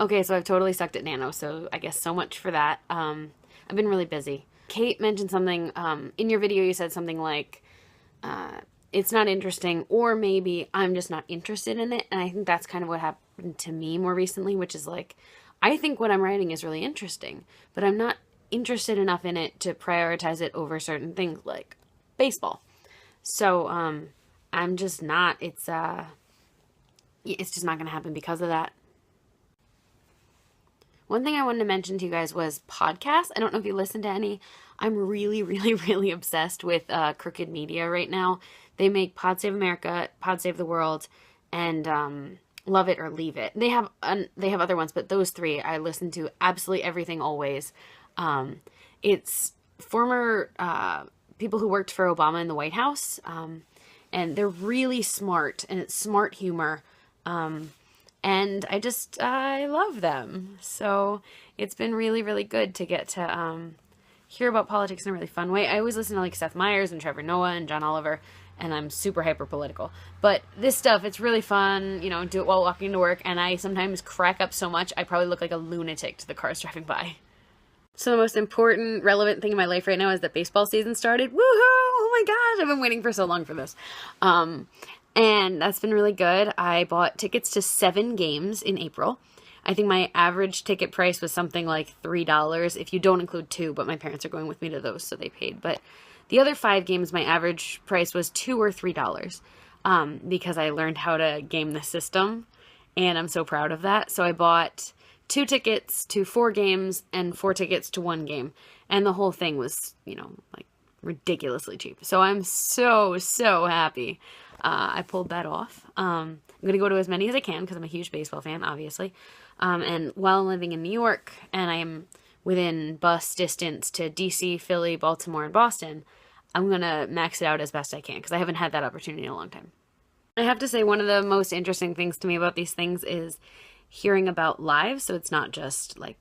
Okay, so I've totally sucked at nano, so I guess so much for that. I've been really busy. Kate mentioned something, in your video you said something like, it's not interesting, or maybe I'm just not interested in it, and I think that's kind of what happened to me more recently, which is like, I think what I'm writing is really interesting, but I'm not interested enough in it to prioritize it over certain things like baseball. So, I'm just not, it's just not going to happen because of that. One thing I wanted to mention to you guys was podcasts. I don't know if you listen to any. I'm really, really, really obsessed with Crooked Media right now. They make Pod Save America, Pod Save the World, and Love It or Leave It. They have other ones, but those three I listen to absolutely everything always. It's former people who worked for Obama in the White House, and they're really smart, and it's smart humor. And I love them. So it's been really, really good to get to hear about politics in a really fun way. I always listen to like Seth Meyers and Trevor Noah and John Oliver, and I'm super hyper political. But this stuff, it's really fun, you know, do it while walking to work, and I sometimes crack up so much I probably look like a lunatic to the cars driving by. So the most important, relevant thing in my life right now is that baseball season started. Woohoo! Oh my gosh, I've been waiting for so long for this. And that's been really good. I bought tickets to 7 games in April. I think my average ticket price was something like $3 if you don't include 2, but my parents are going with me to those, so they paid. But the other 5 games, my average price was $2 or $3 because I learned how to game the system, and I'm so proud of that. So I bought 2 tickets to 4 games and 4 tickets to 1 game, and the whole thing was, you know, like ridiculously cheap. So I'm so, so happy. I pulled that off. I'm going to go to as many as I can because I'm a huge baseball fan, obviously. And while I'm living in New York and I am within bus distance to DC, Philly, Baltimore, and Boston, I'm going to max it out as best I can because I haven't had that opportunity in a long time. I have to say one of the most interesting things to me about these things is hearing about lives. So it's not just like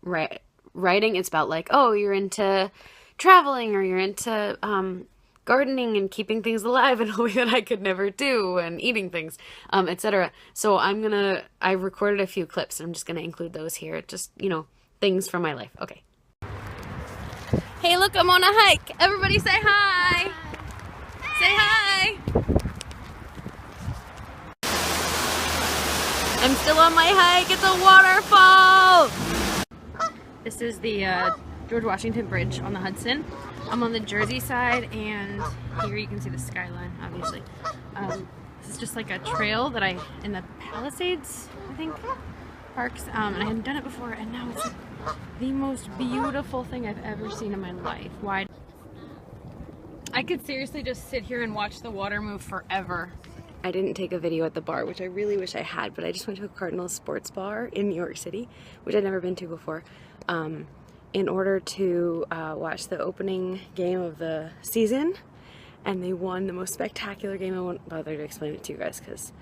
writing. It's about like, oh, you're into traveling or you're into gardening and keeping things alive in a way that I could never do, and eating things, etc. So I recorded a few clips, and I'm just gonna include those here. Just, you know, things from my life. Okay. Hey, look, I'm on a hike. Everybody say hi. Hi. Say hi. I'm still on my hike. It's a waterfall. This is the George Washington Bridge on the Hudson. I'm on the Jersey side, and here you can see the skyline, obviously. This is just like a trail that in the Palisades, I think, parks, and I hadn't done it before, and now it's the most beautiful thing I've ever seen in my life. Why? I could seriously just sit here and watch the water move forever. I didn't take a video at the bar, which I really wish I had, but I just went to a Cardinals sports bar in New York City, which I'd never been to before, in order to watch the opening game of the season, and they won the most spectacular game. I won't bother to explain it to you guys because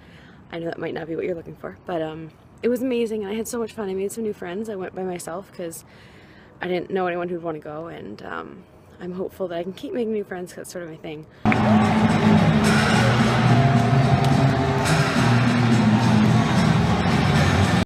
I know that might not be what you're looking for, but it was amazing, and I had so much fun. I made some new friends. I went by myself because I didn't know anyone who'd want to go, and I'm hopeful that I can keep making new friends because that's sort of my thing.